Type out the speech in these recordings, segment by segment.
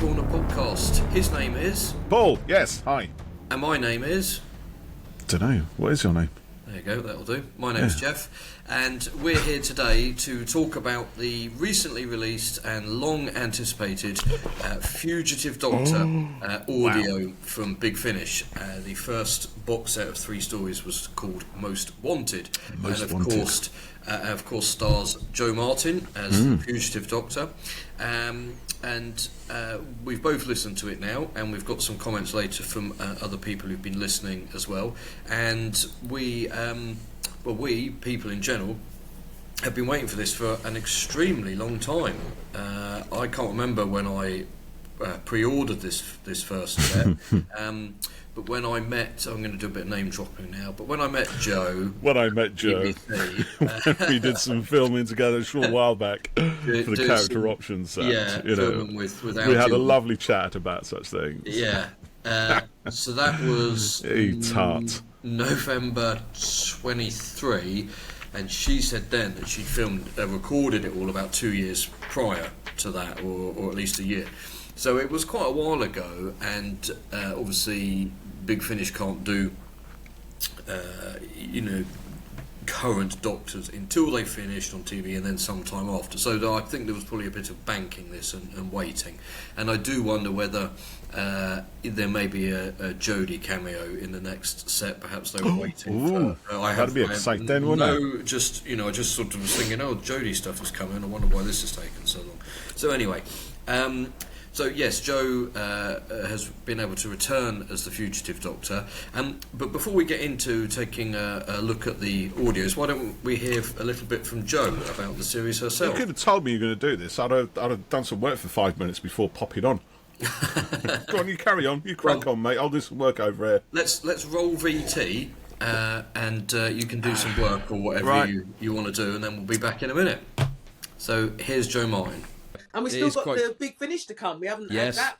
Corner podcast. His name is Paul. Yes, hi. And my name is... Dunno. What is your name? There you go, that'll do. My name's Geoff, and we're here today to talk about the recently released and long anticipated Fugitive Doctor audio from Big Finish. The first box set of 3 stories was called Most Wanted. Of course stars Joe Martin as the Fugitive Doctor. And we've both listened to it now, and we've got some comments later from other people who've been listening as well. And we people in general, have been waiting for this for an extremely long time. I can't remember when I pre-ordered this first set. But when I met, I'm going to do a bit of name dropping now, but when I met Joe... BBC, we did some filming together a short while back for the character options set. Yeah, filming with we had a lovely chat about such things. Yeah. So that was November 23, and she said then that she'd recorded it all about 2 years prior to that, or at least a year. So it was quite a while ago, and obviously Big Finish can't do, current Doctors until they finished on TV and then some time after. So I think there was probably a bit of banking this and waiting. And I do wonder whether there may be a Jodie cameo in the next set. Perhaps they were waiting for... That'd be exciting then, wouldn't it? I just sort of was thinking, Jodie stuff is coming. I wonder why this has taken so long. So anyway... So yes, Joe has been able to return as the Fugitive Doctor. But before we get into taking a look at the audios, why don't we hear a little bit from Joe about the series herself? You could have told me you were going to do this. I'd have done some work for 5 minutes before popping on. Go on, you carry on. You crack on, mate. I'll do some work over here. Let's roll VT, and you can do some work or whatever you want to do, and then we'll be back in a minute. So here's Joe Martin. And we still got the Big Finish to come. We haven't had that.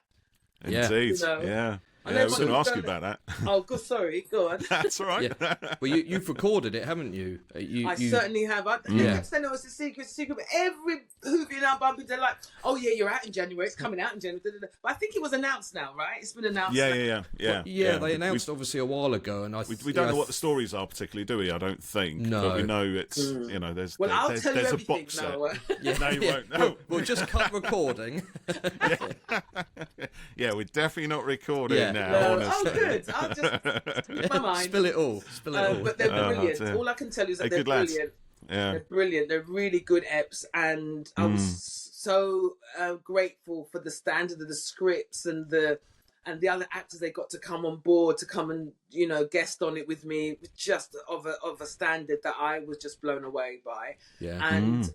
Indeed, yeah. I was going to ask you about that. Oh, good. Sorry, go on. That's all right. Yeah. Well, you've recorded it, haven't you? I certainly have. I kept saying it was a secret. But every Whovian I bump into, like, oh yeah, you're out in January. It's coming out in January. But I think it was announced now, right? It's been announced. Yeah. They announced obviously a while ago, and we don't know what the stories are particularly, do we? I don't think. No, but we know it's there's. Well, I'll tell you a everything. box set. No, no, you won't. No, we'll just cut recording. Yeah, we're definitely not recording now. Honestly. Oh, good. I'll just keep my mind. Spill it all. But they're brilliant. All I can tell you is that they're brilliant. Yeah. They're brilliant. They're really good eps, and I was so grateful for the standard of the scripts and the other actors they got to come on board to come and guest on it with me, just of a standard that I was just blown away by. Yeah. And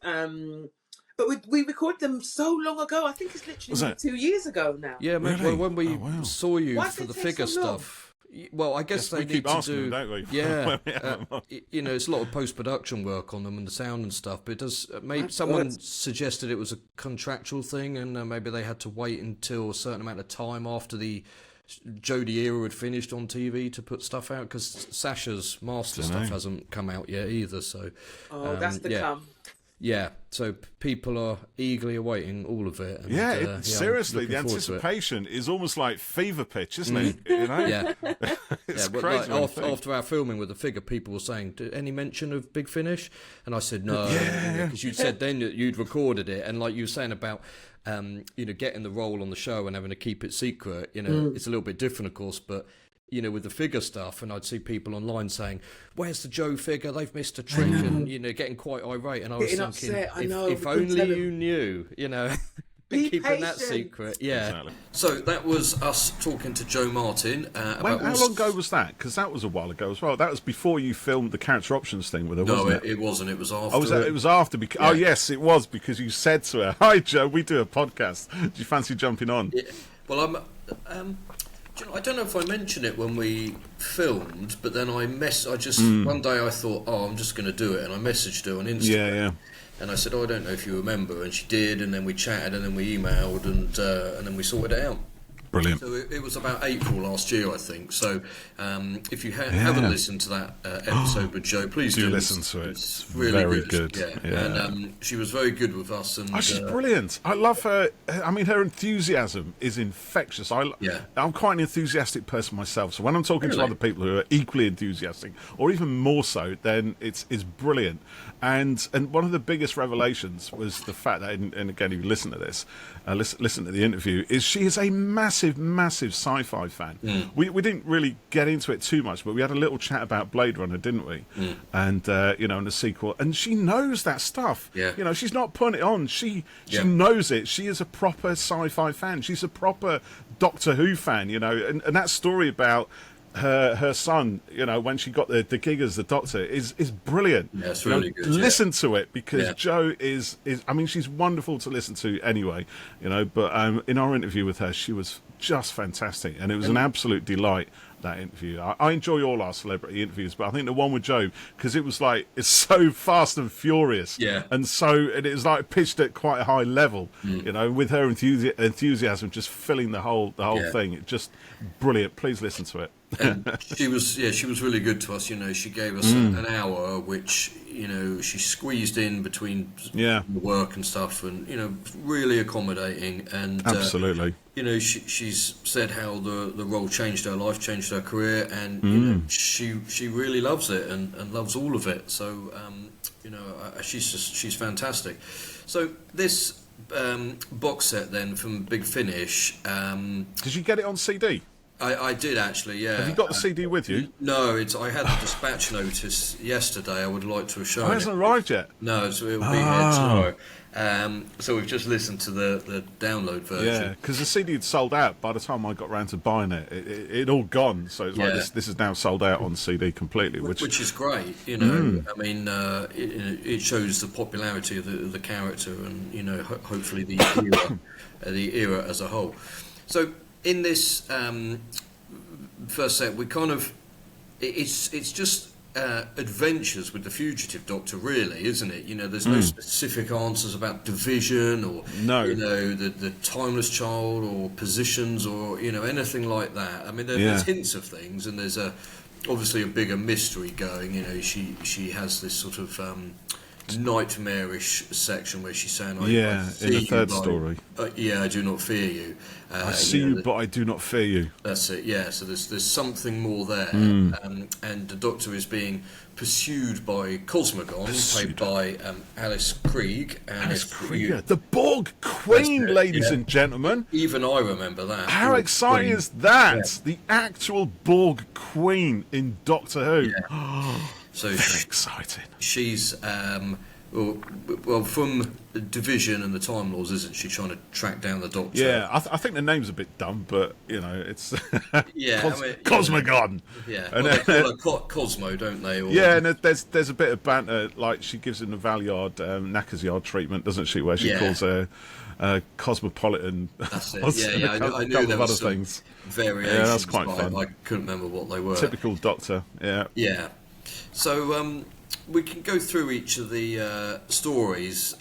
but we recorded them so long ago. I think it's literally 2 years ago now. Yeah, really? when we saw you Why for did the it take figure so long? stuff. Well, I guess they we need keep to asking do. them, don't we? Yeah, it's a lot of post-production work on them and the sound and stuff. But it does. Maybe someone suggested it was a contractual thing, and maybe they had to wait until a certain amount of time after the Jodie era had finished on TV to put stuff out, because Sasha's Master stuff hasn't come out yet either. So, that's to come. Yeah, so people are eagerly awaiting all of it. And, seriously, the anticipation is almost like fever pitch, isn't it? Yeah, it's but crazy. after our filming with the figure, people were saying, any mention of Big Finish? And I said no, because you said then that you'd recorded it, and like you were saying about getting the role on the show and having to keep it secret. It's a little bit different, of course, but. With the figure stuff, and I'd see people online saying, "Where's the Joe figure? They've missed a trick," and getting quite irate. And I was thinking, if only you knew, keeping that secret. Yeah. Exactly. So that was us talking to Joe Martin. How long ago was that? Because that was a while ago as well. That was before you filmed the character options thing with her, wasn't it? It wasn't. It was after. Oh, it was after. Oh, yes, it was, because you said to her, "Hi, Joe, we do a podcast. Do you fancy jumping on?" Yeah. Well, I don't know if I mentioned it when we filmed, but then one day I thought, I'm just going to do it, and I messaged her on Instagram. Yeah. And I said, I don't know if you remember, and she did, and then we chatted, and then we emailed, and then we sorted it out. Brilliant. So it was about April last year, I think. So if you haven't listened to that episode with Jo, please do listen to it. It's really very good. Yeah. And she was very good with us. And she's brilliant. I love her. I mean, her enthusiasm is infectious. I'm quite an enthusiastic person myself. So when I'm talking to other people who are equally enthusiastic, or even more so, then it's brilliant. And one of the biggest revelations was the fact that, and again, if you listen to this, listen to the interview, is she is a massive sci-fi fan. We didn't really get into it too much, but we had a little chat about Blade Runner, didn't we? And and the sequel, and she knows that stuff. She's not putting it on. She knows it. She is a proper sci-fi fan. She's a proper Doctor Who fan. And that story about her son, when she got the gig as the Doctor, is brilliant. Yeah, it's really good. Listen to it, because Jo is. I mean, she's wonderful to listen to anyway. But in our interview with her, she was just fantastic, and it was an absolute delight, that interview. I enjoy all our celebrity interviews, but I think the one with Jo, because it was like, it's so fast and furious, and it was like pitched at quite a high level, with her enthusiasm just filling the whole thing. It's just brilliant. Please listen to it. And she was really good to us. She gave us an hour, which she squeezed in between work and stuff, and really accommodating. And absolutely, she's said how the role changed her life, changed her career, and she really loves it and loves all of it. So she's fantastic. So this box set then from Big Finish. Did you get it on CD? I did actually, yeah. Have you got the CD with you? No, I had the dispatch notice yesterday. I would like to have shown it. It hasn't arrived yet? No, so it'll be here tomorrow. So we've just listened to the download version. Yeah, because the CD had sold out by the time I got round to buying it. It all gone, so it's like this is now sold out on CD completely. Which is great, I mean, it shows the popularity of the character and, hopefully the era as a whole. So in this first set, we kind of it's just adventures with the Fugitive Doctor, really, isn't it? There's no specific answers about division or the Timeless Child or positions or anything like that. I mean, there's hints of things, and there's obviously a bigger mystery going. She has this sort of nightmarish section where she's saying, in the third story. I do not fear you. I see you, but I do not fear you. That's it. Yeah. So there's something more there, and the Doctor is being pursued by Cosmogon, played by Alice Krieg. Alice Krieger, the Borg Queen, ladies and gentlemen. Even I remember that. How exciting is that? The actual Borg Queen in Doctor Who. Yeah. So very exciting. She's well, from the Division and the Time Lords, isn't she? Trying to track down the Doctor. Yeah, I think the name's a bit dumb, but it's Cosmogon. Yeah, and they call her Cosmo, don't they? And there's a bit of banter, like she gives him the Valyard Knackers Yard treatment, doesn't she? Where she calls her cosmopolitan. That's it. I knew there was some things. Variations. Yeah, that's quite fun. I couldn't remember what they were. Typical Doctor. Yeah. Yeah. So we can go through each of the stories.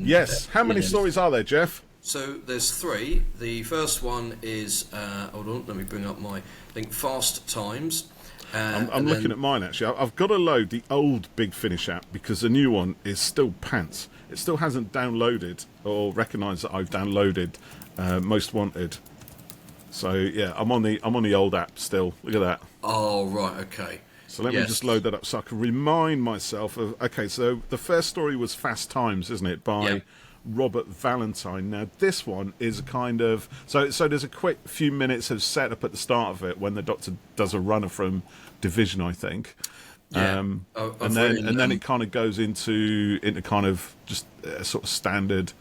Yes. How many stories are there, Geoff? So there's 3. The first one is hold on, let me bring up my Fast Times. I'm looking at mine actually. I've got to load the old Big Finish app because the new one is still pants. It still hasn't downloaded or recognised that I've downloaded Most Wanted. So yeah, I'm on the old app still. Look at that. Oh right, okay. So let me just load that up so I can remind myself of... Okay, so the first story was Fast Times, isn't it, by Robert Valentine. Now, this one is a kind of... So there's a quick few minutes of setup at the start of it when the Doctor does a runner from Division, I think. Yeah. And then it kind of goes into kind of just a sort of standard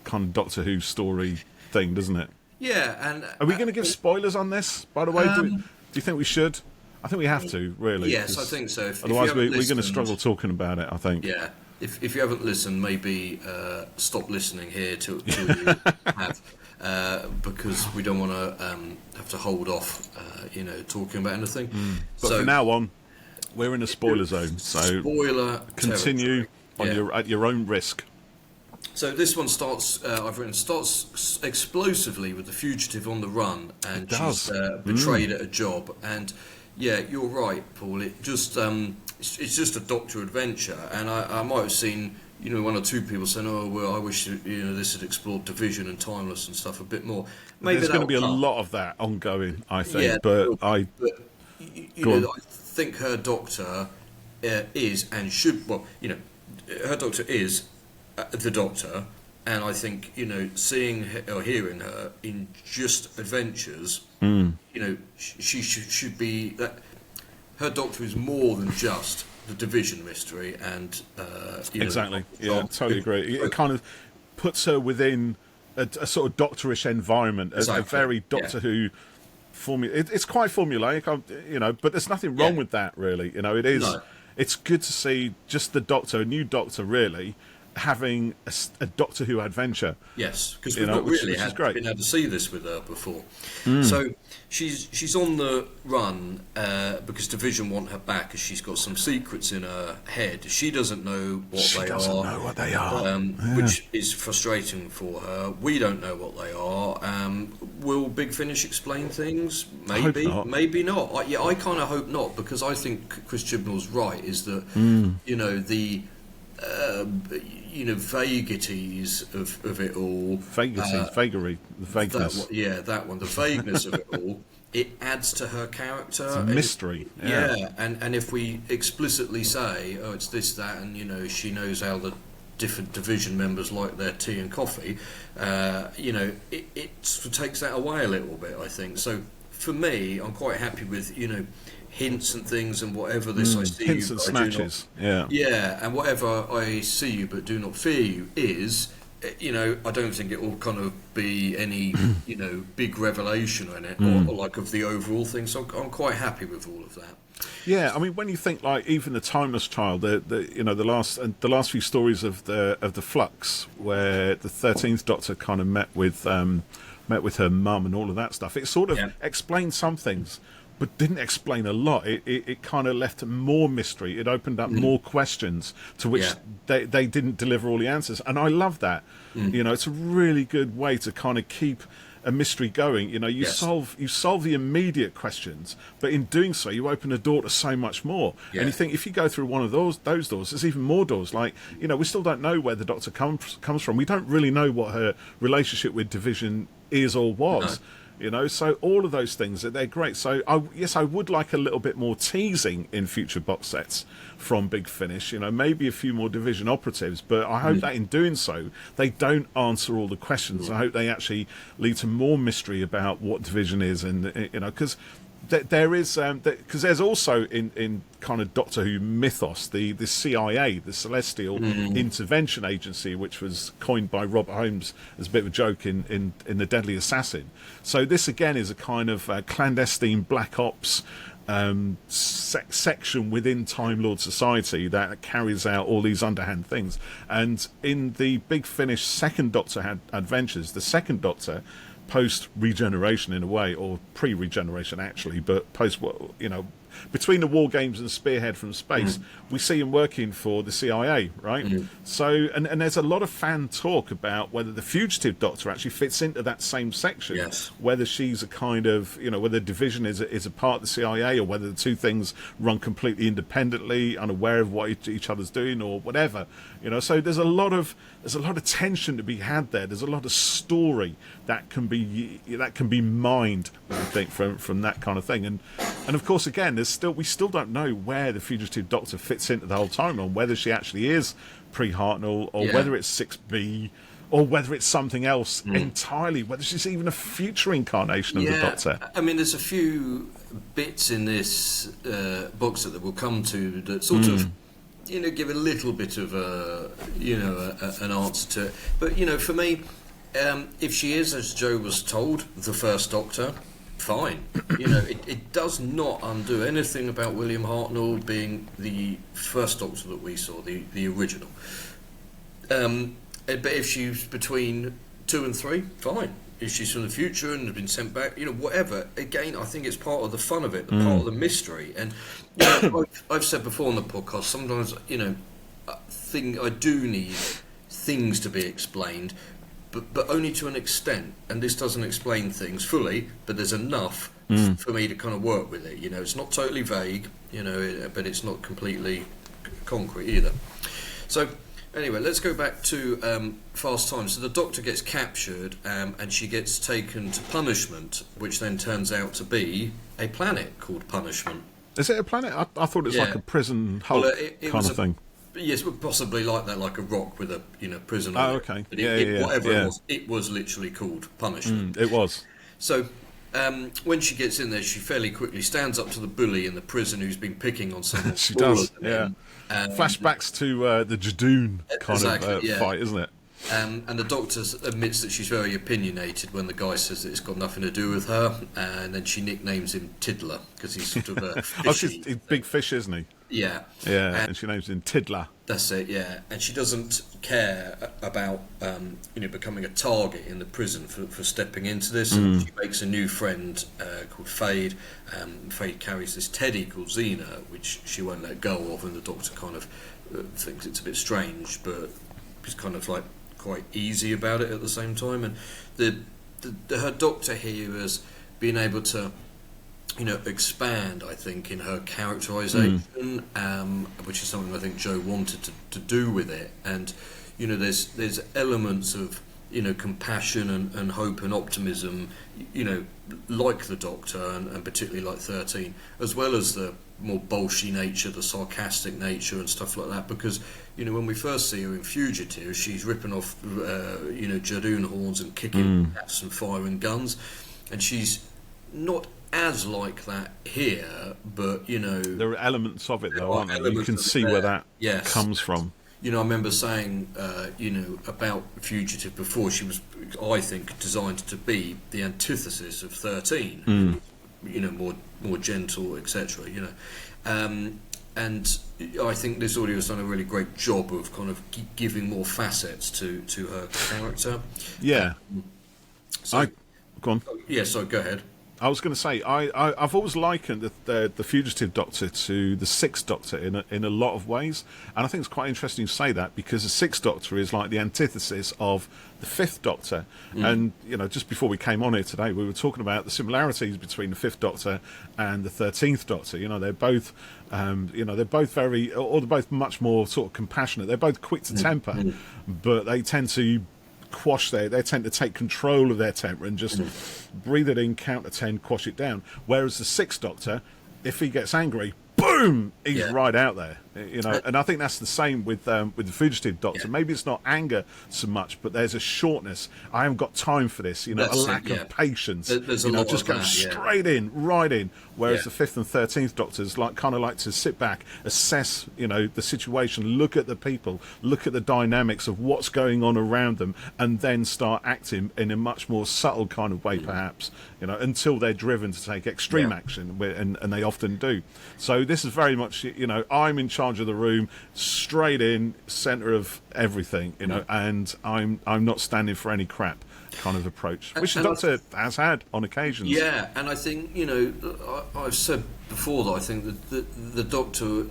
kind of Doctor Who story thing, doesn't it? Yeah, and... Are we going to give spoilers on this, by the way? Do you think we should? I think we have to, really. Yes, I think so. Otherwise, we're going to struggle talking about it, I think. Yeah. If you haven't listened, maybe stop listening here till you have, because we don't want to have to hold off, talking about anything. But from now on, we're in a spoiler zone. So spoiler continue at your own risk. So this one starts, I've written, starts explosively with the fugitive on the run, and she's betrayed at a job. And yeah, you're right, Paul. It just it's just a Doctor adventure, and I might have seen, you know, one or two people saying, "Oh, well, I wish, you know, this had explored Division and Timeless and stuff a bit more." Maybe there's going to be a lot of that ongoing, I think. Yeah, but you know, I think her Doctor is and should. Well, you know, her Doctor is the Doctor, and I think, you know, seeing her, or hearing her in just adventures, you know, she should be that. Her Doctor is more than just the Division mystery, and exactly, yeah, totally agree. It kind of puts her within a sort of Doctorish environment, a very Doctor Who formula. It's quite formulaic, you know, but there's nothing wrong with that, really. You know, it is. No. It's good to see just the Doctor, a new Doctor, really having a Doctor Who adventure. Yes, because we've not really been able to see this with her before. So she's on the run because Division want her back, because she's got some secrets in her head. She doesn't know what they are, which is frustrating for her. We don't know what they are. Will Big Finish explain things? Maybe, maybe not. I kind of hope not, because I think Chris Chibnall's right. Is that you know, the you know, vaguities of it all. Vagary, the vagueness. That one. The vagueness of it all. It adds to her character. It's a mystery. And if we explicitly say, oh, it's this, that, and, you know, she knows how the different Division members like their tea and coffee, you know, it sort of takes that away a little bit, I think. So for me, I'm quite happy with, you know, hints and things, and whatever this I see hints you, and snatches, and whatever I see you but do not fear you is, you know, I don't think it will kind of be any you know, big revelation in it, or like of the overall thing. So I'm quite happy with all of that. Yeah, I mean, when you think like even the Timeless Child, the you know, the last few stories of the Flux, where the 13th Doctor kind of met with her mum and all of that stuff, it sort of explained some things, but didn't explain a lot. It kind of left more mystery. It opened up more questions to which they didn't deliver all the answers. And I love that. You know, it's a really good way to kind of keep a mystery going. You know, you solve the immediate questions, but in doing so, you open a door to so much more. And you think, if you go through one of those doors, there's even more doors. Like, you know, we still don't know where the Doctor comes from. We don't really know what her relationship with Division is or was. No. You know, so all of those things, they're great. So I would like a little bit more teasing in future box sets from Big Finish. You know, maybe a few more Division operatives, but I hope that in doing so, they don't answer all the questions. I hope they actually lead to more mystery about what Division is, and you know, because there is because there's also in kind of Doctor Who mythos the CIA, the Celestial Intervention Agency, which was coined by Robert Holmes as a bit of a joke in The Deadly Assassin. So this again is a kind of clandestine black ops section within Time Lord Society that carries out all these underhand things. And in the Big Finish second Doctor adventures, the second Doctor, post-regeneration in a way, or pre-regeneration actually, but post, you know, between the War Games and Spearhead from Space, we see him working for the CIA, right? So, and there's a lot of fan talk about whether the Fugitive Doctor actually fits into that same section, whether she's a kind of, you know, whether Division is a part of the CIA, or whether the two things run completely independently, unaware of what each other's doing, or whatever, you know. So there's a lot of tension to be had there. There's a lot of story that can be mined, I think, from that kind of thing. And of course, again, we still don't know where the Fugitive Doctor fits into the whole timeline, whether she actually is pre-Hartnell, or whether it's 6B, or whether it's something else entirely, whether she's even a future incarnation of the Doctor. I mean, there's a few bits in this box that we'll come to that sort of, you know, give a little bit of an answer to it. But, you know, for me, if she is, as Joe was told, the first Doctor, fine. You know, it does not undo anything about William Hartnell being the first Doctor that we saw, the original. But if she's between 2 and 3, fine. If she's from the future and has been sent back, you know, whatever. Again, I think it's part of the fun of it, part of the mystery. And, you know, I've said before on the podcast, sometimes, you know, I do need things to be explained, but only to an extent. And this doesn't explain things fully, but there's enough for me to kind of work with it. You know, it's not totally vague, you know, but it's not completely concrete either. So anyway, let's go back to Fast Times. So the Doctor gets captured, and she gets taken to Punishment, which then turns out to be a planet called Punishment. Is it a planet? I thought it was like a prison Hulk it kind of thing. Yes, possibly like that, like a rock with a prison. Oh, okay. But whatever it was literally called Punishment. It was. So when she gets in there, she fairly quickly stands up to the bully in the prison who's been picking on someone. She does. Yeah. Flashbacks to the Jadoon kind of fight, isn't it? And the Doctor admits that she's very opinionated when the guy says that it's got nothing to do with her, and then she nicknames him Tiddler because he's sort of a fishy. He's big fish, isn't he? Yeah. Yeah, and she names him Tiddler. That's it, yeah. And she doesn't care about becoming a target in the prison for stepping into this. And she makes a new friend called Fade. Fade carries this teddy called Xena, which she won't let go of, and the Doctor kind of thinks it's a bit strange, but is kind of like quite easy about it at the same time. And her Doctor here has been able to expand, I think, in her characterisation, which is something I think Joe wanted to do with it. And there's elements of compassion and hope and optimism, like the Doctor and particularly like 13, as well as the more bolshy nature, the sarcastic nature and stuff like that. Because when we first see her in Fugitive, she's ripping off Jadoon horns and kicking cats and firing guns, and she's not as like that here, but there are elements of it though, aren't there? You can see where that comes from. I remember saying about Fugitive before, she was, I think, designed to be the antithesis of 13, more gentle, etc. And I think this audio has done a really great job of kind of giving more facets to her character. Yeah. Go on. Yeah, so go ahead. I was going to say, I've always likened the Fugitive Doctor to the Sixth Doctor in a lot of ways, and I think it's quite interesting to say that because the Sixth Doctor is like the antithesis of the Fifth Doctor. And just before we came on here today, we were talking about the similarities between the Fifth Doctor and the 13th Doctor. They're both they're both much more sort of compassionate. They're both quick to temper, but they tend to they tend to take control of their temper and just breathe it in, count to 10, quash it down. Whereas the Sixth Doctor, if he gets angry, boom, he's right out there. And I think that's the same with the Fugitive Doctor. Maybe it's not anger so much, but there's a shortness. I haven't got time for this. A lack of patience. There's a lot just of go that, straight in, right in. Whereas the 5th and 13th Doctors kind of like to sit back, assess, the situation, look at the people, look at the dynamics of what's going on around them, and then start acting in a much more subtle kind of way, perhaps. Until they're driven to take extreme action, and they often do. So this is very much, I'm in charge of the room, straight in, centre of everything, and I'm not standing for any crap kind of approach, which the Doctor has had on occasions. Yeah, and I think, I've said before that I think that the Doctor,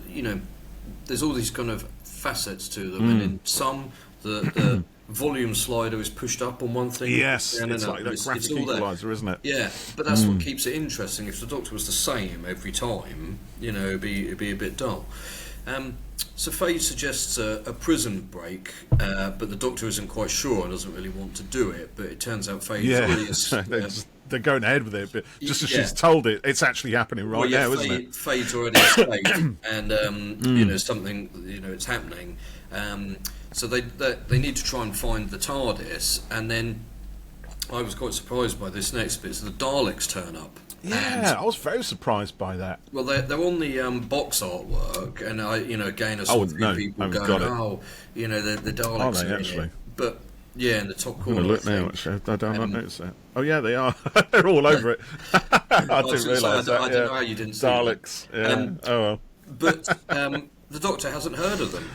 there's all these kind of facets to them, and in some, the volume slider is pushed up on one thing. Yes, it's like that graphic equalizer, isn't it? Yeah, but that's what keeps it interesting. If the Doctor was the same every time, it'd be a bit dull. So Fade suggests a prison break, but the Doctor isn't quite sure and doesn't really want to do it. But it turns out Fade is already they're going ahead with it, but just as she's told it, it's actually happening now, isn't it? Fade's already escaped, and something, it's happening. So they need to try and find the TARDIS, and then I was quite surprised by this next bit. So the Daleks turn up. Yeah, I was very surprised by that. Well, they're on the box artwork, and again, I saw people going, the Daleks are they, are actually? in it. But yeah, in the top corner. I'm going to look now, actually. I don't notice that. Oh yeah, they are. They're all over it. I didn't realise that. I don't know how you didn't see Daleks. Yeah. Oh well. But the Doctor hasn't heard of them.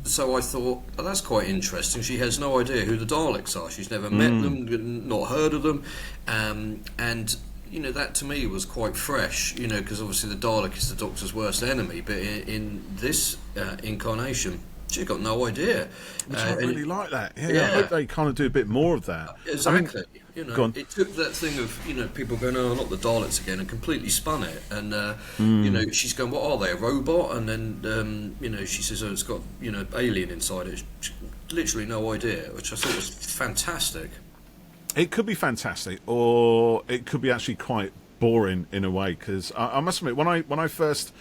So I thought, that's quite interesting. She has no idea who the Daleks are. She's never met them, not heard of them. And, that to me was quite fresh, because obviously the Dalek is the Doctor's worst enemy. But in this incarnation, She's got no idea. Which I really like that. Yeah, I hope they kind of do a bit more of that. Exactly. It took that thing of people going, oh, not the Daleks again, and completely spun it. And she's going, what are they, a robot? And then she says, oh, it's got alien inside it. Literally no idea, which I thought was fantastic. It could be fantastic, or it could be actually quite boring in a way. Because I must admit, when I first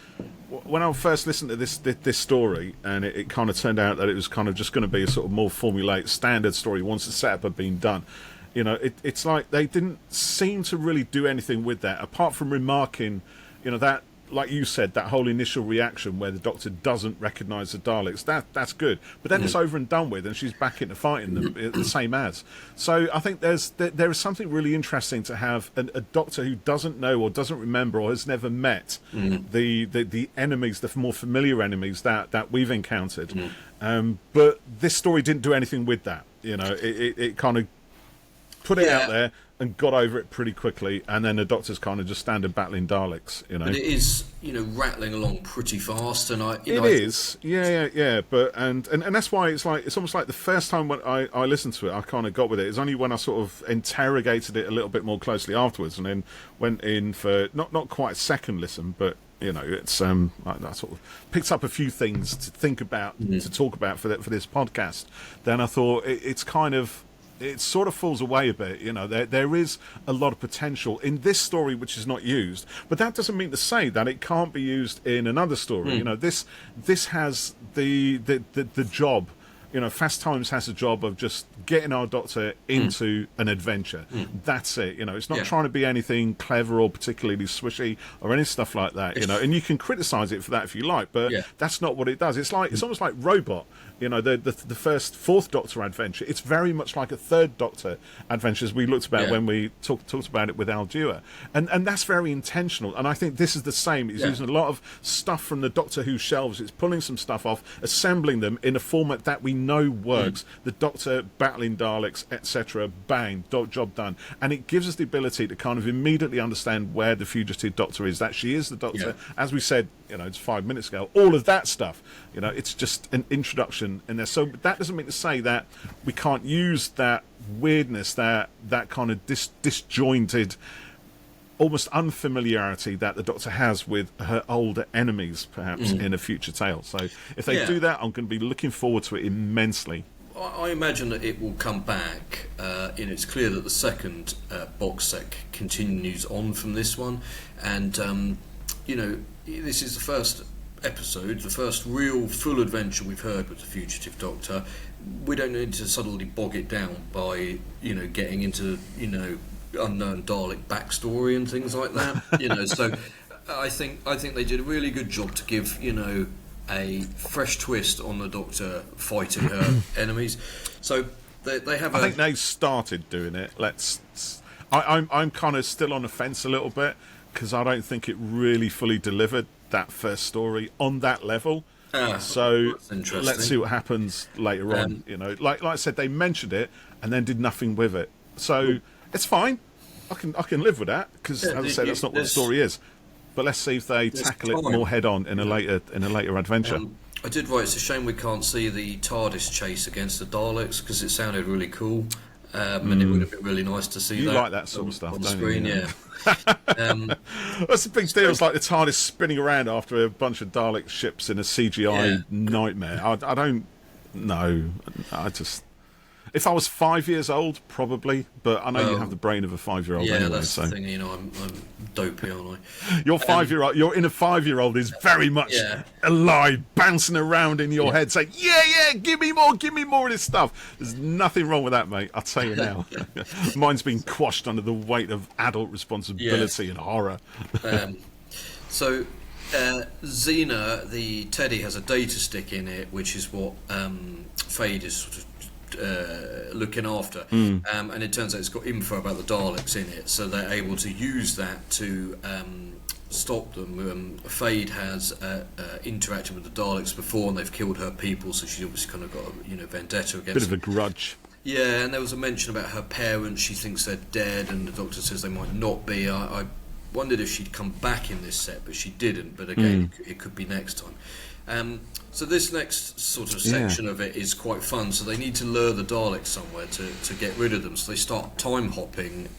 listened to this story, and it kind of turned out that it was kind of just going to be a sort of more formulaic standard story once the setup had been done. It's like they didn't seem to really do anything with that, apart from remarking, that, like you said, that whole initial reaction where the Doctor doesn't recognise the Daleks. That's good, but then it's over and done with, and she's back into fighting them the same as. So I think there is something really interesting to have a Doctor who doesn't know or doesn't remember or has never met the enemies, the more familiar enemies that we've encountered. But this story didn't do anything with that. It kind of put it out there and got over it pretty quickly, and then the Doctor's kind of just standard battling Daleks, But it is, rattling along pretty fast, and But and that's why it's almost like the first time when I listened to it, I kind of got with it. It's only when I sort of interrogated it a little bit more closely afterwards, and then went in for not quite a second listen, but it's I sort of picked up a few things to think about, to talk about for this podcast. Then I thought it sort of falls away a bit. There is a lot of potential in this story which is not used, but that doesn't mean to say that it can't be used in another story. This has the job. Fast Times has a job of just getting our Doctor into an adventure. That's it. It's not trying to be anything clever or particularly swishy or any stuff like that. And you can criticise it for that if you like, but that's not what it does. It's almost like Robot. The fourth Doctor adventure. It's very much like a third Doctor adventure, as we looked about when we talked about it with Al Dewar, and that's very intentional. And I think this is the same. It's using a lot of stuff from the Doctor Who shelves. It's pulling some stuff off, assembling them in a format that we know works. The Doctor battling Daleks, etc. Bang, job done. And it gives us the ability to kind of immediately understand where the fugitive Doctor is. That she is the Doctor, as we said. It's 5 minutes ago. All of that stuff. It's just an introduction in there. So that doesn't mean to say that we can't use that weirdness, that kind of disjointed, almost unfamiliarity that the Doctor has with her older enemies, perhaps, in a future tale. So if they do that, I'm going to be looking forward to it immensely. I imagine that it will come back. It's clear that the second box set continues on from this one, and this is the first episode, the first real full adventure we've heard with the Fugitive Doctor. We don't need to suddenly bog it down by getting into unknown Dalek backstory and things like that. So I think they did a really good job to give a fresh twist on the Doctor fighting her enemies. So they have. I think they started doing it. I'm kind of still on the fence a little bit, because I don't think it really fully delivered that first story on that level. So let's see what happens later on. Like I said, they mentioned it and then did nothing with it. So it's fine. I can live with that, because as I said, that's not what the story is. But let's see if they tackle it more head on in a later adventure. I did write, it's a shame we can't see the TARDIS chase against the Daleks, because it sounded really cool. And it would have been really nice to see that. You like that sort of stuff, on don't screen, you? That's the big deal. It's like the TARDIS spinning around after a bunch of Dalek ships in a CGI nightmare. I don't know. If I was 5 years old, probably, but I know you have the brain of a 5-year-old anyway. That's the thing. I'm dopey, aren't I? Your 5-year-old, your inner 5-year-old is very much alive, bouncing around in your head, saying, "Yeah, give me more of this stuff." There's nothing wrong with that, mate. I'll tell you now. Mine's been quashed under the weight of adult responsibility and horror. So Xena, the teddy, has a data stick in it, which is what Fade is sort of looking after, and it turns out it's got info about the Daleks in it, so they're able to use that to stop them. Fade has interacted with the Daleks before, and they've killed her people, so she's obviously kind of got a vendetta against bit of a grudge. Yeah, and there was a mention about her parents. She thinks they're dead, and the Doctor says they might not be. wondered if she'd come back in this set, but she didn't. But again, it could be next time. So this next sort of section of it is quite fun. So they need to lure the Daleks somewhere to get rid of them. So they start time hopping.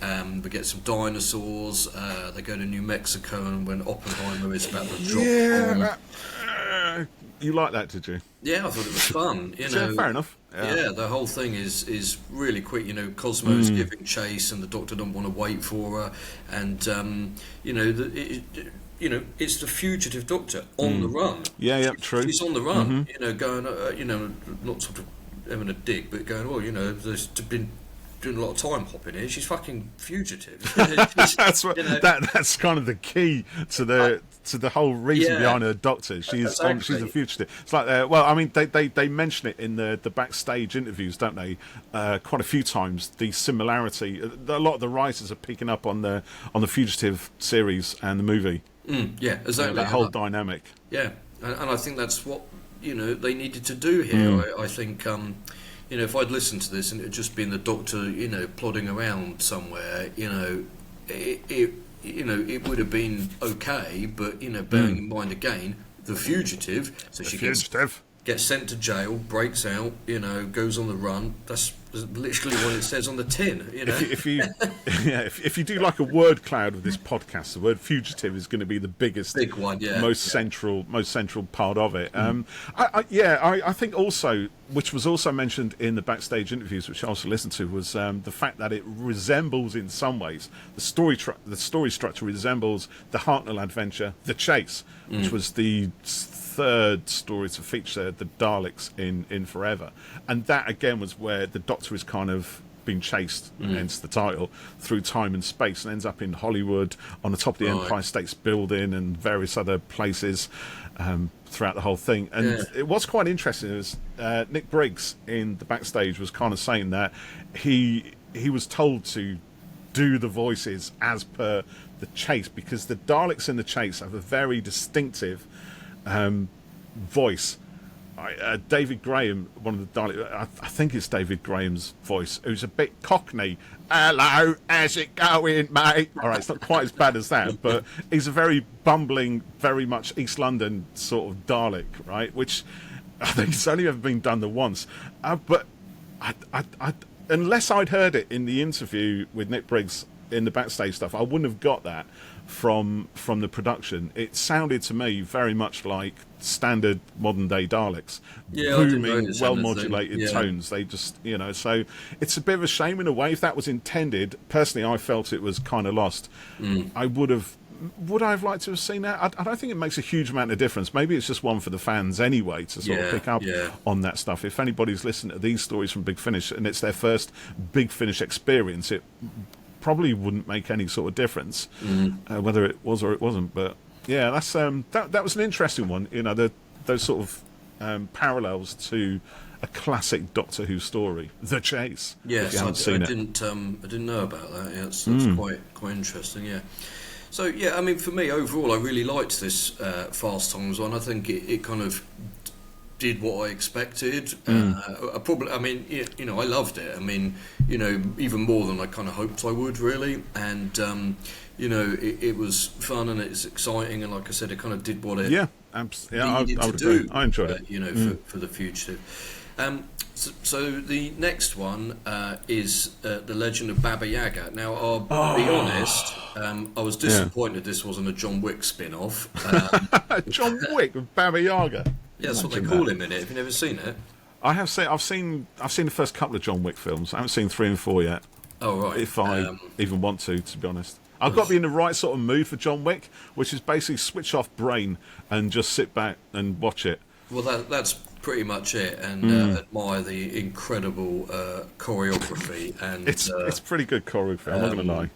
We get some dinosaurs. They go to New Mexico, and when Oppenheimer is about to drop bomb. You like that, did you? Yeah, I thought it was fun. You know, fair enough. Yeah, the whole thing is really quick. You know, Cosmo's giving chase, and the Doctor don't want to wait for her, and you know, it's the fugitive Doctor on the run. Yeah, true. He's on the run. You know, going, you know, not sort of having a dig, but going, well, you know, there's been doing a lot of time hopping here. She's fucking fugitive. That's what, that's kind of the key to the whole reason behind her Doctor. She's a fugitive. It's like, well, I mean, they mention it in the backstage interviews, don't they? Quite a few times. The similarity. A lot of the writers are picking up on the Fugitive series and the movie. Yeah, exactly. That whole dynamic. Yeah, and I think that's what, you know, they needed to do here. I think. You know, if I'd listened to this and it had just been the Doctor, you know, plodding around somewhere, you know, it would have been okay. But, you know, bearing in mind again, the fugitive, so she gets sent to jail, breaks out, you know, goes on the run. That's literally what it says on the tin. You know, if you do like a word cloud with this podcast, the word fugitive is going to be the big one, most central part of it. I think also, which was also mentioned in the backstage interviews, which I also listened to, was the fact that it resembles in some ways the story structure resembles the Hartnell adventure, The Chase, which was the third story to feature the Daleks in Forever, and that again was where the Doctor is kind of being chased, hence the title, through time and space, and ends up in Hollywood on the top of the Empire State's Building and various other places throughout the whole thing. And what's quite interesting is Nick Briggs in the backstage was kind of saying that he was told to do the voices as per the Chase, because the Daleks in the Chase have a very distinctive voice. David Graham, one of the Daleks, I think it's David Graham's voice, who's a bit cockney. Hello, how's it going, mate? All right, it's not quite as bad as that, but he's a very bumbling, very much East London sort of Dalek, right? Which I think it's only ever been done the once. But I unless I'd heard it in the interview with Nick Briggs in the backstage stuff, I wouldn't have got that from the production. It sounded to me very much like standard modern day Daleks, booming, well modulated tones. They just, you know, so it's a bit of a shame in a way. If that was intended, personally, I felt it was kind of lost. Would I have liked to have seen that? I don't think it makes a huge amount of difference. Maybe it's just one for the fans anyway to sort of pick up on that stuff. If anybody's listened to these stories from Big Finish and it's their first Big Finish experience, it probably wouldn't make any sort of difference whether it was or it wasn't. But yeah, that's that was an interesting one. You know, those sort of parallels to a classic Doctor Who story, The Chase. Yes, I didn't know about that. Yeah, that's quite interesting. Yeah. So yeah, I mean, for me overall, I really liked this Fast Times one. I think it kind of did what I expected. I mean, you know, I loved it. I mean, you know, even more than I kind of hoped I would, really. And you know, it was fun and it's exciting, and like I said, it kind of did what it needed to do. I enjoyed it. You know, for the fugitive. So the next one is The Legend of Baba Yaga. Now, I'll be honest, I was disappointed this wasn't a John Wick spin-off. John Wick with Baba Yaga? Yeah, that's what they call him in it. Have you never seen it? I have seen. I've seen the first couple of John Wick films. I haven't seen 3 and 4 yet. Oh, right. If I even want to be honest. I've got to be in the right sort of mood for John Wick, which is basically switch off brain and just sit back and watch it. Well, that's pretty much it, and admire the incredible choreography, and it's pretty good choreography. I'm not going to lie.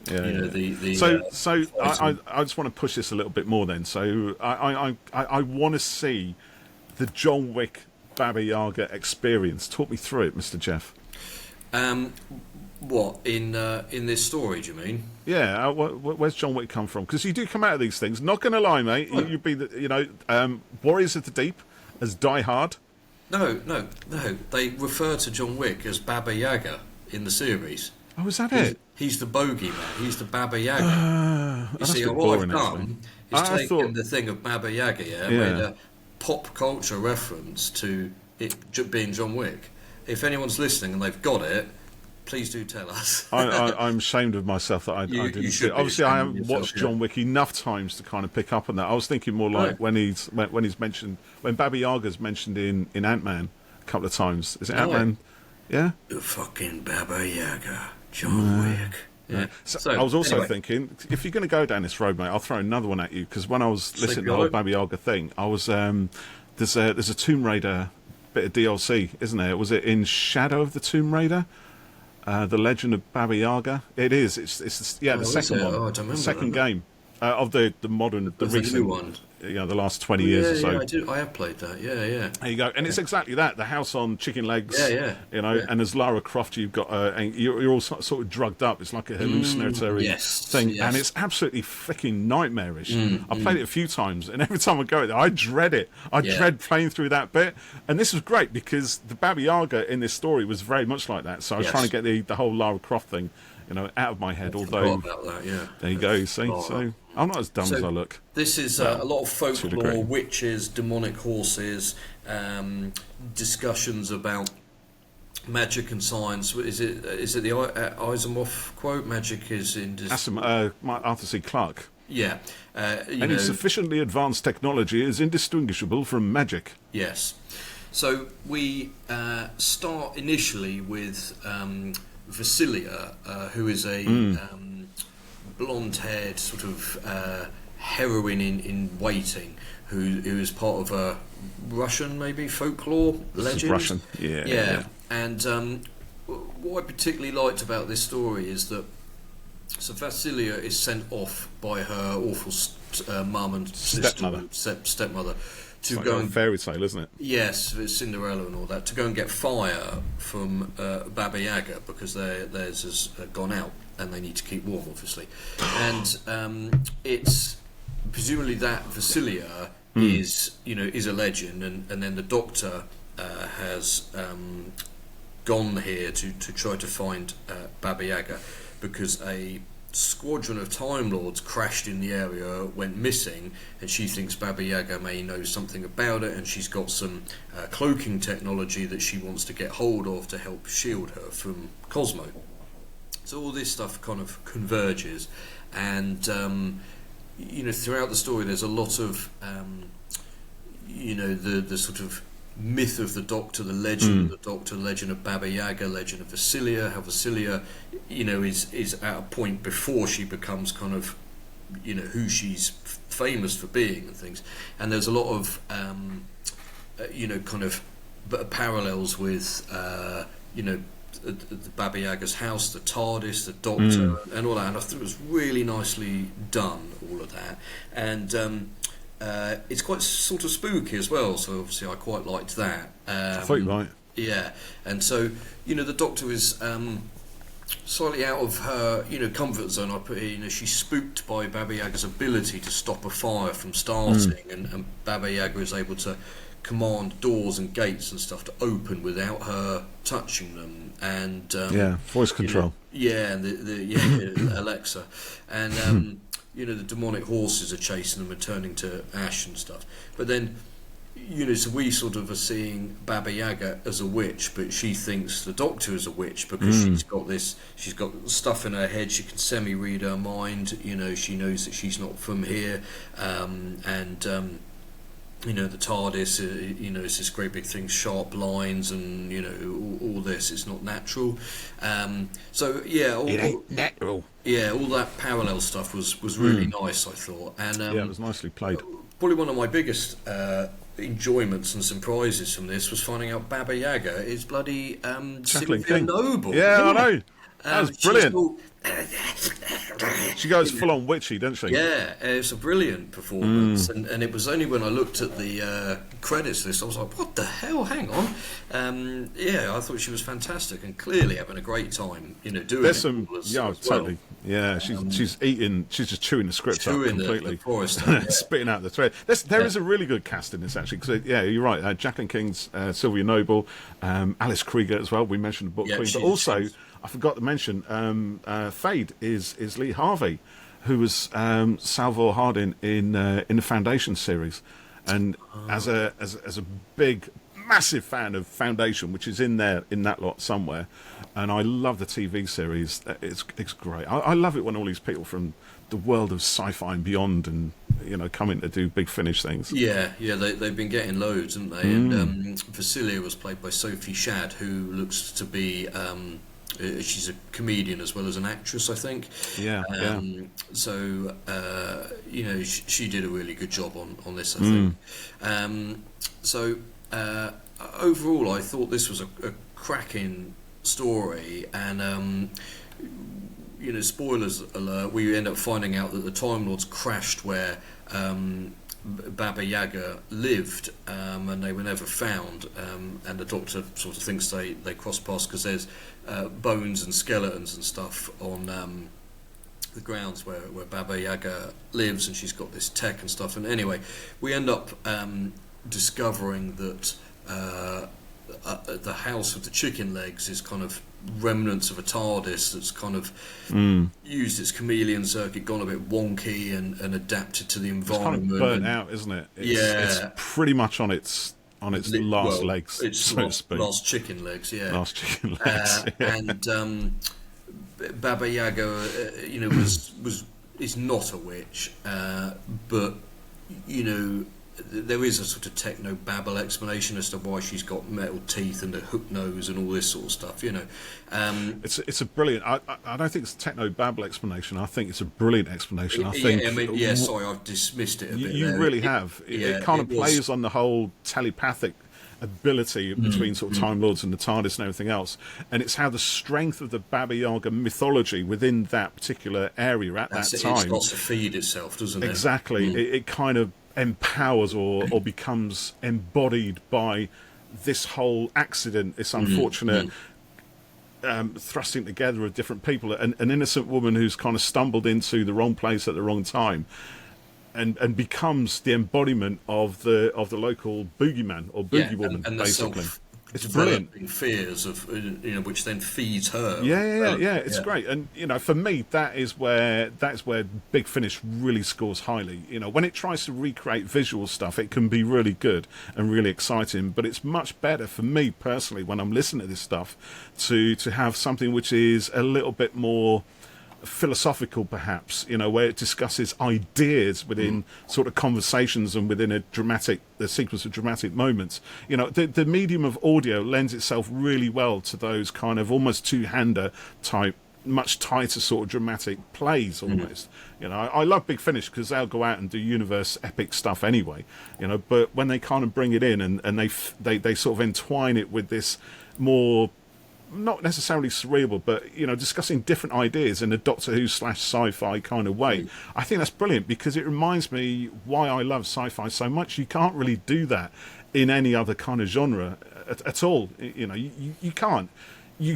I just want to push this a little bit more. Then, so I want to see the John Wick Baba Yaga experience. Talk me through it, Mr. Geoff. What in this story? Do you mean? Yeah, where's John Wick come from? Because you do come out of these things. Not going to lie, mate. You'd be Warriors of the Deep as Die Hard. No. They refer to John Wick as Baba Yaga in the series. Oh, is that it? He's the bogeyman. He's the Baba Yaga. You see, what I've done is taken the thing of Baba Yaga, made a pop culture reference to it being John Wick. If anyone's listening and they've got it, please do tell us. I'm ashamed of myself that I didn't see it. Obviously, I haven't watched John Wick enough times to kind of pick up on that. I was thinking more like when he's mentioned, when Baby Yaga's mentioned in Ant-Man a couple of times. Is it Ant-Man? Yeah? The fucking Baba Yaga, John Wick. Yeah. So I was also thinking, if you're going to go down this road, mate, I'll throw another one at you, because when I was listening to the whole Baby Yaga thing, I was there's a Tomb Raider bit of DLC, isn't there? Was it in Shadow of the Tomb Raider? The Legend of Baba Yaga. It is. It's the second one. Oh, I don't remember the second game of the modern, the recent new one. The last 20 years or so. Yeah, I have played that. Yeah. There you go. And it's exactly that. The house on chicken legs. And as Lara Croft, you've got you're all sort of drugged up. It's like a hallucinatory thing, and it's absolutely freaking nightmarish. I played it a few times, and every time I go there, I dread it. I dread playing through that bit. And this was great because the Baba Yaga in this story was very much like that. So I was trying to get the whole Lara Croft thing, out of my head. Although about that, there you go. You see, so I'm not as dumb as I look. This is a lot of folklore, witches, demonic horses, discussions about magic and science. Is it the Asimov quote? Magic is in. Arthur C. Clarke. Yeah. Any sufficiently advanced technology is indistinguishable from magic. Yes. So we start initially with Vasilia, who is a blonde-haired sort of heroine in waiting, who is part of a Russian maybe folklore legend. Russian, yeah. And what I particularly liked about this story is that Vasilia is sent off by her awful mum and stepmother to go and fairy tale, isn't it? Yes, it's Cinderella and all that, to go and get fire from Baba Yaga because theirs has gone out and they need to keep warm, obviously. And it's presumably that Vasilia is a legend, and then the Doctor has gone here to try to find Baba Yaga because a squadron of Time Lords crashed in the area, went missing, and she thinks Baba Yaga may know something about it, and she's got some cloaking technology that she wants to get hold of to help shield her from Cosmo. So all this stuff kind of converges, and throughout the story there's a lot of the sort of myth of the Doctor, the legend of the Doctor, legend of Baba Yaga, legend of Vasilia, how Vasilia is at a point before she becomes kind of who she's famous for being and things. And there's a lot of kind of parallels with the Baba Yaga's house, the TARDIS, the Doctor, and all that. And I thought it was really nicely done, all of that. And it's quite sort of spooky as well, so obviously I quite liked that. I thought you might. Yeah, and so the Doctor is slightly out of her comfort zone. I put it, she's spooked by Baba Yaga's ability to stop a fire from starting, and Baba Yaga is able to command doors and gates and stuff to open without her touching them. And voice control. And the Alexa, and the demonic horses are chasing them and turning to ash and stuff. But then, so we sort of are seeing Baba Yaga as a witch, but she thinks the Doctor is a witch because she's got stuff in her head. She can semi-read her mind. She knows that she's not from here, the TARDIS, it's this great big thing, sharp lines, and all this. It's not natural. It ain't natural. Yeah, all that parallel stuff was really nice, I thought. And it was nicely played. Probably one of my biggest enjoyments and surprises from this was finding out Baba Yaga is bloody Sylvia Noble. Yeah, I know. That was brilliant. She goes full on witchy, doesn't she? Yeah, it's a brilliant performance, and it was only when I looked at the credits list I was like, what the hell, hang on. I thought she was fantastic and clearly having a great time doing There's it. Totally. Yeah, she's eating, she's just chewing the script up completely. Spitting out the thread. There is a really good cast in this, actually, because you're right, Jacqueline King's Sylvia Noble, Alice Krieger as well, we mentioned the book Queen, but also I forgot to mention, Fade is Lee Harvey, who was Salvor Hardin in the Foundation series, and as a big, massive fan of Foundation, which is in that lot somewhere, and I love the TV series. It's great. I love it when all these people from the world of sci-fi and beyond, and coming to do Big Finish things. Yeah, they've been getting loads, haven't they? And Vasilia was played by Sophie Shad, who looks to be she's a comedian as well as an actress, I think. Yeah. So she did a really good job on this, I think. So overall, I thought this was a cracking story, and spoilers alert, we end up finding out that the Time Lords crashed where Baba Yaga lived, and they were never found, and the Doctor sort of thinks they crossed paths because there's bones and skeletons and stuff on the grounds where Baba Yaga lives, and she's got this tech and stuff. And anyway, we end up discovering that the house with the chicken legs is kind of remnants of a TARDIS that's kind of used its chameleon circuit, gone a bit wonky, and adapted to the environment. It's kind of burnt out, isn't it? It's pretty much on its last legs, it's so to speak. Last chicken legs, yeah. Last chicken legs, yeah. And Baba Yaga, is not a witch, but there is a sort of techno-babble explanation as to why she's got metal teeth and a hook nose and all this sort of stuff, It's a brilliant... I don't think it's a techno-babble explanation. I think it's a brilliant explanation. Sorry, I've dismissed it a bit. You really have. It kind of plays on the whole telepathic ability between sort of Time Lords and the TARDIS and everything else, and it's how the strength of the Baba Yaga mythology within that particular area at that time... It starts to feed itself, doesn't it? Exactly. It kind of empowers or becomes embodied by this whole accident, this unfortunate thrusting together of different people, an innocent woman who's kind of stumbled into the wrong place at the wrong time, and becomes the embodiment of the local boogeyman or boogie woman, and basically. It's developing brilliant. Fears of which then feeds her. Yeah. It's great, and for me, that is where Big Finish really scores highly. When it tries to recreate visual stuff, it can be really good and really exciting. But it's much better for me personally when I'm listening to this stuff to have something which is a little bit more philosophical, perhaps, where it discusses ideas within sort of conversations and within the sequence of dramatic moments. The medium of audio lends itself really well to those kind of almost two-hander type, much tighter sort of dramatic plays almost. I love Big Finish because they'll go out and do universe epic stuff anyway, but when they kind of bring it in and they sort of entwine it with this more, not necessarily cerebral, but discussing different ideas in a Doctor Who / sci-fi kind of way. I think that's brilliant because it reminds me why I love sci-fi so much. You can't really do that in any other kind of genre at all. You can't. You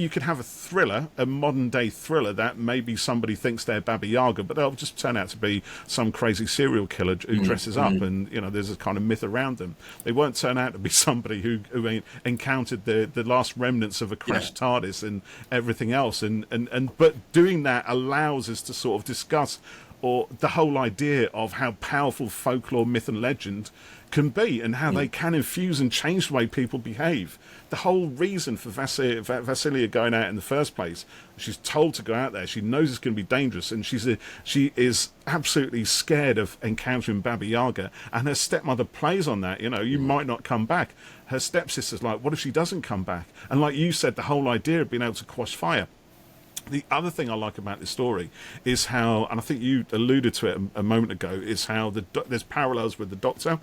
could have a thriller, a modern day thriller that maybe somebody thinks they're Baba Yaga, but they'll just turn out to be some crazy serial killer who dresses up, and there's a kind of myth around them. They won't turn out to be somebody who encountered the last remnants of a crashed TARDIS and everything else, but doing that allows us to sort of discuss the whole idea of how powerful folklore, myth and legend can be, and how they can infuse and change the way people behave. The whole reason for Vasilia going out in the first place, she's told to go out there, she knows it's going to be dangerous, and she is absolutely scared of encountering Baba Yaga, and her stepmother plays on that. You might not come back. Her stepsister's like, what if she doesn't come back? And like you said, the whole idea of being able to quash fire. The other thing I like about this story is how, and I think you alluded to it a moment ago, is how there's parallels with the Doctor,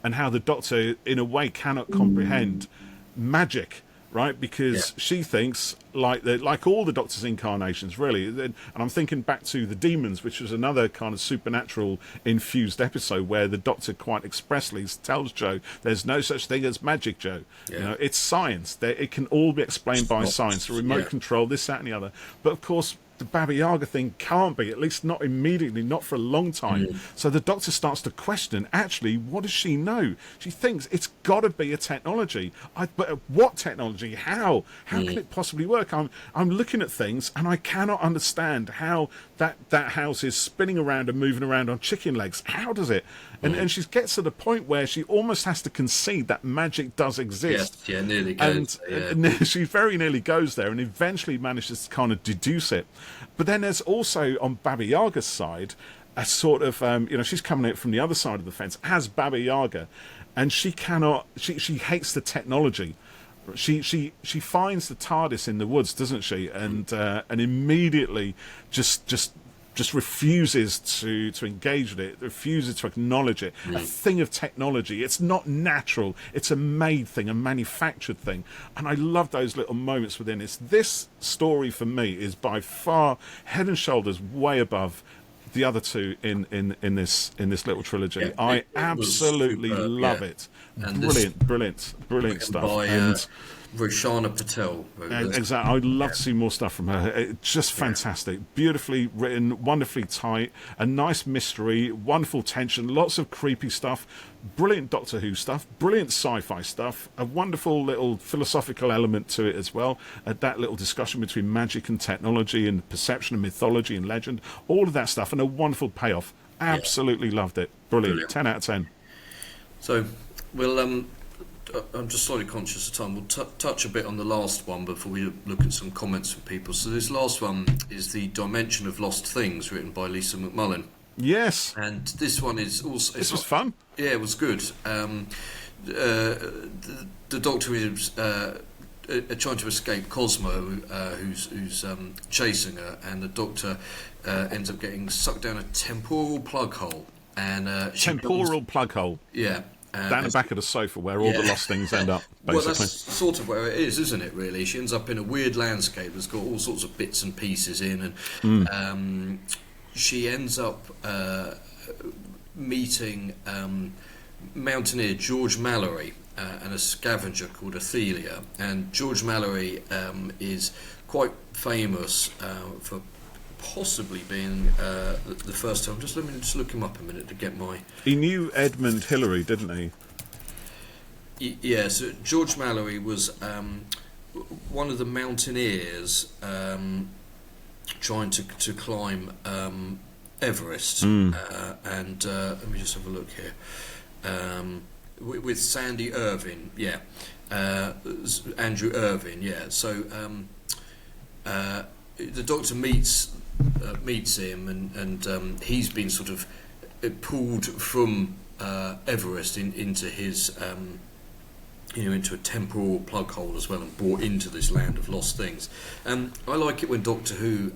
and how the Doctor, in a way, cannot comprehend magic, right? Because she thinks, like all the Doctor's incarnations, really, and I'm thinking back to The Demons, which was another kind of supernatural infused episode where the Doctor quite expressly tells Joe, there's no such thing as magic, Joe. It's science. It can all be explained by science, the remote control, this, that and the other. But of course, the Baba Yaga thing can't be, at least not immediately, not for a long time. So the Doctor starts to question, actually, what does she know? She thinks it's got to be a technology. But what technology? How? How can it possibly work? I'm looking at things and I cannot understand how that house is spinning around and moving around on chicken legs. How does it? And she gets to the point where she almost has to concede that magic does exist. Yeah, nearly goes. And she very nearly goes there and eventually manages to kind of deduce it. But then there's also, on Baba Yaga's side, a sort of, she's coming out from the other side of the fence as Baba Yaga, and she hates the technology. She finds the TARDIS in the woods, doesn't she? And immediately just refuses to engage with it, refuses to acknowledge it. A thing of technology. It's not natural. It's a made thing, a manufactured thing. And I love those little moments within this. This story for me is by far head and shoulders way above the other two in this little trilogy. Yeah, I absolutely love it. And brilliant stuff. By, Roshana Patel. Exactly. I'd love to see more stuff from her. Just fantastic. Beautifully written, wonderfully tight, a nice mystery, wonderful tension, lots of creepy stuff, brilliant Doctor Who stuff, brilliant sci-fi stuff, a wonderful little philosophical element to it as well, that little discussion between magic and technology and perception and mythology and legend, all of that stuff, and a wonderful payoff. Absolutely loved it. Brilliant. 10 out of 10. So, we'll... I'm just slightly conscious of time. We'll touch a bit on the last one before we look at some comments from people. So this last one is The Dimension of Lost Things, written by Lisa McMullen. Yes. And this one is also... This was fun. Yeah, it was good. The Doctor is trying to escape Cosmo, who's chasing her, and the Doctor ends up getting sucked down a temporal plug hole. And plug hole? Yeah. Down the back of the sofa where all the lost things end up, basically. Well, that's sort of where it is, isn't it, really? She ends up in a weird landscape that's got all sorts of bits and pieces in, and she ends up meeting mountaineer George Mallory and a scavenger called Athelia. And George Mallory is quite famous for possibly being the first time. Let me look him up a minute to get my... He knew Edmund Hillary, didn't he? Yeah, so George Mallory was one of the mountaineers trying to climb Everest. And let me just have a look here. With Sandy Irvine, yeah. Andrew Irvine, yeah. So the Doctor meets him, and he's been sort of pulled from Everest into his into a temporal plug hole as well, and brought into this land of lost things. I like it when Doctor Who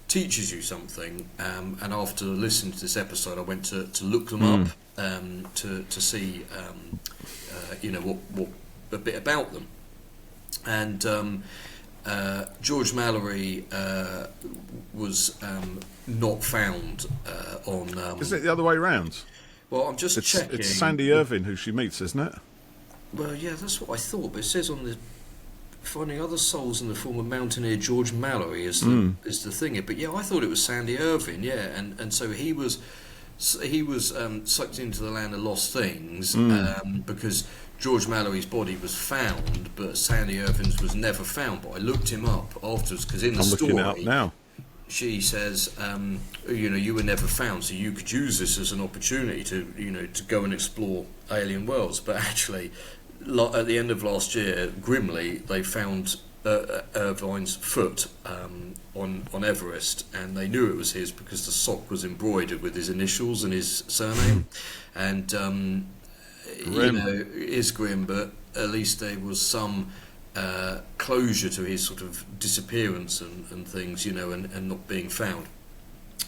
teaches you something, and after listening to this episode I went to look them up to see what a bit about them. And George Mallory was not found on... Is it the other way around? Well, I'm just checking. It's Sandy Irvine who she meets, isn't it? Well, yeah, that's what I thought, but it says on the... Finding other souls in the form of mountaineer George Mallory is the thing. But yeah, I thought it was Sandy Irvine, yeah. And so he was sucked into the land of lost things because George Mallory's body was found, but Sandy Irvine's was never found. But I looked him up afterwards because in the story, looking it up now. She says, you were never found, so you could use this as an opportunity to go and explore alien worlds. But actually, at the end of last year, grimly, they found Irvine's foot on Everest, and they knew it was his because the sock was embroidered with his initials and his surname. And it is grim, but at least there was some closure to his sort of disappearance and things, and not being found.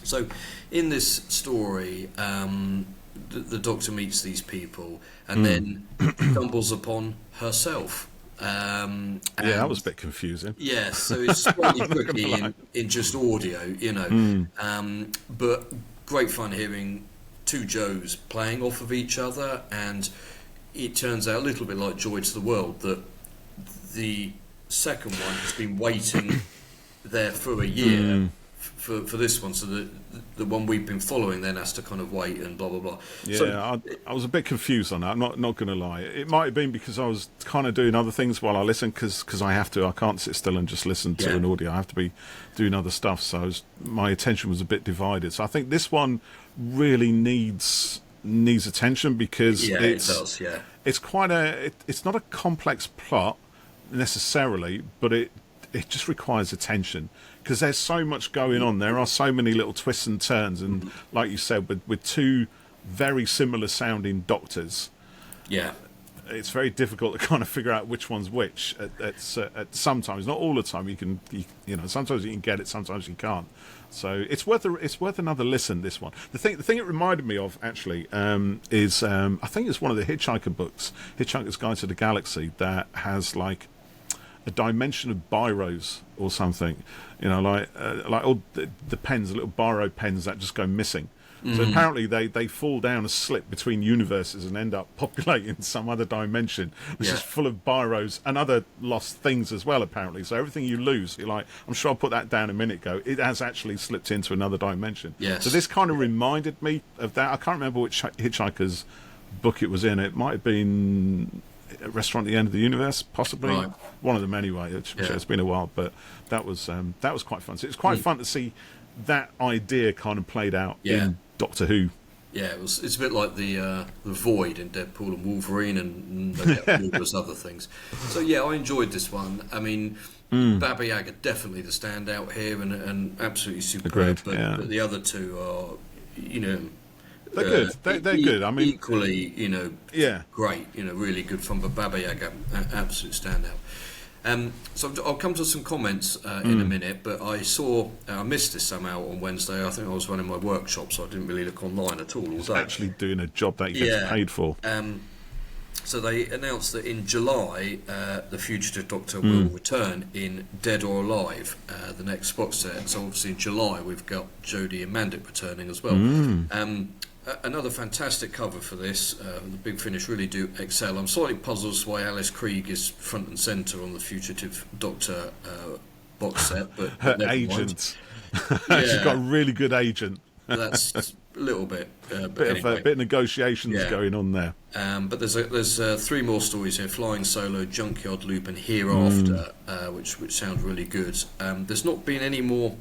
So in this story, the Doctor meets these people and then stumbles upon herself. That was a bit confusing. Yeah, so it's slightly tricky in just audio, but great fun hearing two Joes playing off of each other, and it turns out a little bit like Joy to the World that the second one has been waiting there for a year for this one, so the one we've been following then has to kind of wait and blah blah blah. Yeah, So, I was a bit confused on that. I'm not going to lie. It might have been because I was kind of doing other things while I listen, because I have to. I can't sit still and just listen to an audio. I have to be doing other stuff. So my attention was a bit divided. So I think this one really needs attention, because it does. Yeah, it's quite it's not a complex plot necessarily, but it just requires attention, because there's so much going on. There are so many little twists and turns, and like you said, with two very similar sounding doctors, it's very difficult to kind of figure out which one's which. At sometimes, not all the time. You know, sometimes you can get it, sometimes you can't. So it's worth another listen. This one, the thing it reminded me of actually is I think it's one of the Hitchhiker books, Hitchhiker's Guide to the Galaxy, that has like a dimension of biros or something, you know, like all the pens, the little biro pens that just go missing. So apparently they fall down a slip between universes and end up populating some other dimension, which is full of biros and other lost things as well, apparently. So everything you lose, you're like, I'm sure I put that down a minute ago, it has actually slipped into another dimension. Yes. So this kind of reminded me of that. I can't remember which Hitchhiker's book it was in. It might have been Restaurant at the End of the Universe, possibly. Right. One of them anyway. It's been a while, but that was quite fun. So it's quite fun to see that idea kind of played out in Doctor Who. Yeah, it's a bit like the Void in Deadpool and Wolverine and numerous other things. So yeah, I enjoyed this one. I mean, Baba Yaga definitely the standout here and absolutely superb. But the other two are, you know, they're good. They're good. I mean, equally, you know, great. You know, really good fun. But Baba Yaga, absolute standout. So I'll come to some comments in a minute, but I missed this somehow on Wednesday. I think I was running my workshop, so I didn't really look online at all day. Actually doing a job that you get paid for. So they announced that in July, the Fugitive Doctor will return in Dead or Alive, the next box set. So obviously in July we've got Jodie and Mandip returning as well. Another fantastic cover for this. The Big Finish really do excel. I'm slightly puzzled as to why Alice Krieg is front and centre on the Fugitive Doctor box set. But her agent. She's got a really good agent. That's a little bit. Bit of negotiations going on there. But there's 3 more stories here: Flying Solo, Junkyard Loop, and Hereafter, which sound really good. There's not been any more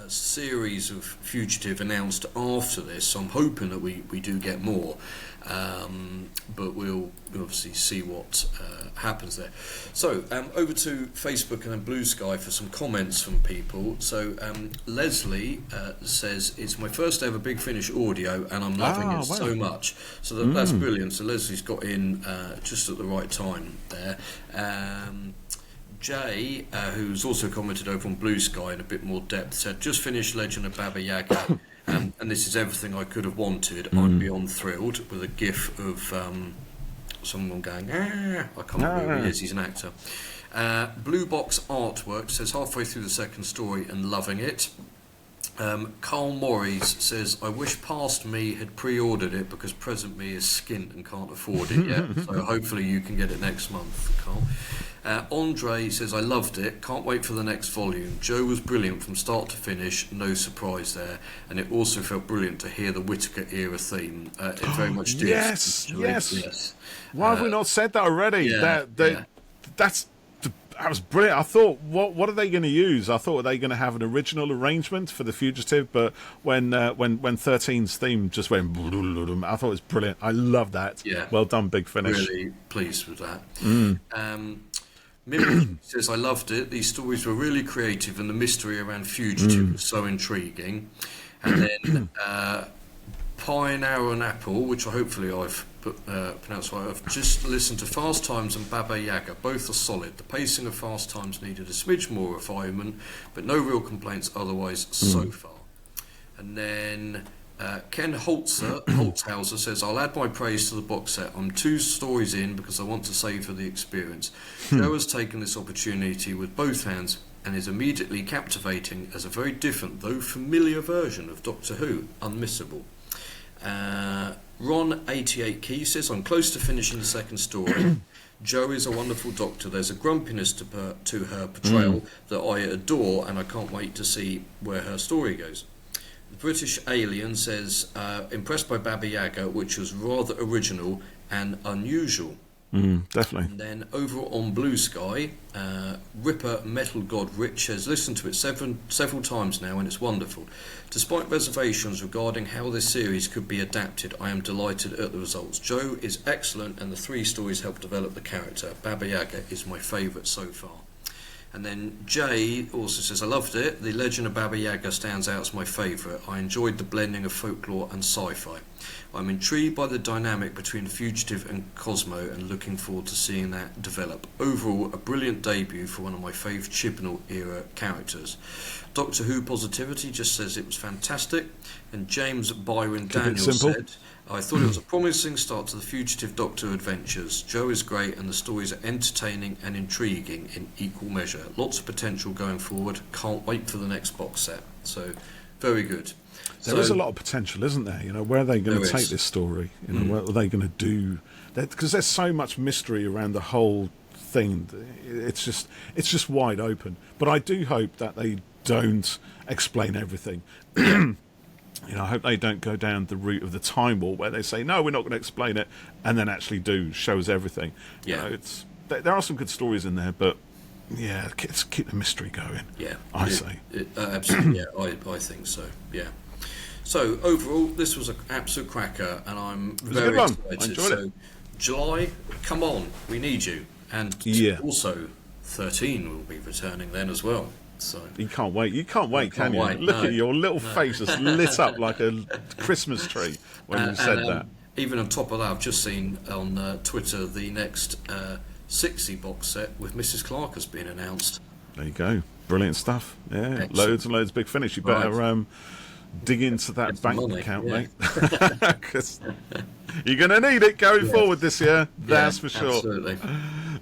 series of Fugitive announced after this, so I'm hoping that we do get more, but we'll obviously see what happens there. So over to Facebook and then Blue Sky for some comments from people. So Leslie says, it's my first ever Big Finish audio and I'm loving it so much. So that's brilliant. So Leslie's got in just at the right time there. Jay, who's also commented over on Blue Sky in a bit more depth, said, just finished Legend of Baba Yaga, and this is everything I could have wanted. I'm beyond thrilled, with a gif of someone going, I can't remember who he is, he's an actor. Blue Box Artwork says, halfway through the second story and loving it. Carl Morris says, I wish past me had pre-ordered it because present me is skint and can't afford it yet, so hopefully you can get it next month, Carl. Andre says, I loved it, can't wait for the next volume. Joe was brilliant from start to finish, no surprise there, and it also felt brilliant to hear the Whittaker era theme. It very much did. Yes. Why have we not said that already? That was brilliant. I thought, what are they going to use? I thought, are they going to have an original arrangement for the Fugitive? But when 13's theme just went, I thought it was brilliant. I love that. Yeah. Well done, Big Finish. Really pleased with that. Mimi says, I loved it. These stories were really creative and the mystery around Fugitive was so intriguing. And then Pine Arrow and Apple, which hopefully I've pronounced right. I've just listened to Fast Times and Baba Yaga. Both are solid. The pacing of Fast Times needed a smidge more refinement, but no real complaints otherwise so far. And then Ken Holtzhauser says, I'll add my praise to the box set. I'm 2 stories in because I want to savour the experience. Joe has taken this opportunity with both hands and is immediately captivating as a very different, though familiar version of Doctor Who. Unmissable. Ron88 Key says, I'm close to finishing the second story. Jo is a wonderful Doctor. There's a grumpiness to her portrayal that I adore, and I can't wait to see where her story goes. The British Alien says, impressed by Baby Yaga, which was rather original and unusual. Definitely. And then over on Blue Sky, Ripper Metal God Rich has listened to it several times now, and it's wonderful. Despite reservations regarding how this series could be adapted, I am delighted at the results. Jo is excellent, and the 3 stories help develop the character. Baba Yaga is my favourite so far. And then Jay also says, I loved it. The Legend of Baba Yaga stands out as my favourite. I enjoyed the blending of folklore and sci-fi. I'm intrigued by the dynamic between Fugitive and Cosmo and looking forward to seeing that develop. Overall, a brilliant debut for one of my favourite Chibnall era characters. Doctor Who Positivity just says it was fantastic. And James Byron Daniel said, I thought it was a promising start to the Fugitive Doctor adventures. Jo is great and the stories are entertaining and intriguing in equal measure. Lots of potential going forward. Can't wait for the next box set. So, very good. There is a lot of potential, isn't there? You know, where are they going to take this story? You know, what are they going to do? Because there's so much mystery around the whole thing. It's just wide open. But I do hope that they don't explain everything. You know, I hope they don't go down the route of the Time War where they say, no, we're not going to explain it, and then actually shows everything. Yeah. You know, there are some good stories in there, but yeah, let's keep the mystery going. Yeah. I say. Absolutely, yeah, I think so, yeah. So, overall, this was an absolute cracker, and I'm very excited. I enjoyed it. July, come on, we need you. And also, 13 will be returning then as well. So you can't wait. You can't wait, can you? Wait. Look at your little face just lit up like a Christmas tree when you said that. Even on top of that, I've just seen on Twitter the next 60 box set with Mrs. Clark has been announced. There you go. Brilliant stuff. Yeah, excellent. Loads and loads of Big Finish. You better dig into that bank account, mate. Because you're going to need it going forward this year. That's for sure. Absolutely.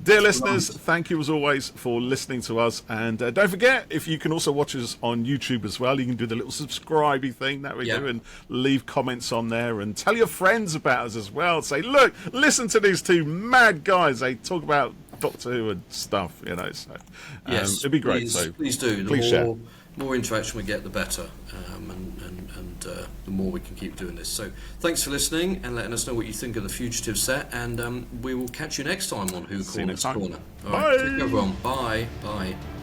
Dear listeners, thank you as always for listening to us. And don't forget, if you can also watch us on YouTube as well, you can do the little subscribey thing that we do and leave comments on there and tell your friends about us as well. Say, look, listen to these 2 mad guys. They talk about Doctor Who and stuff, you know. So it'd be great. Please do. Please share. More interaction we get, the better, and the more we can keep doing this. So thanks for listening and letting us know what you think of the Fugitive set, and we will catch you next time on Who Corner's Corner. All right, take care, everyone. Bye.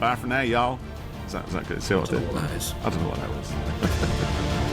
Bye for now, y'all. Is that good? See what I did? I don't know what that is. I don't know what that was.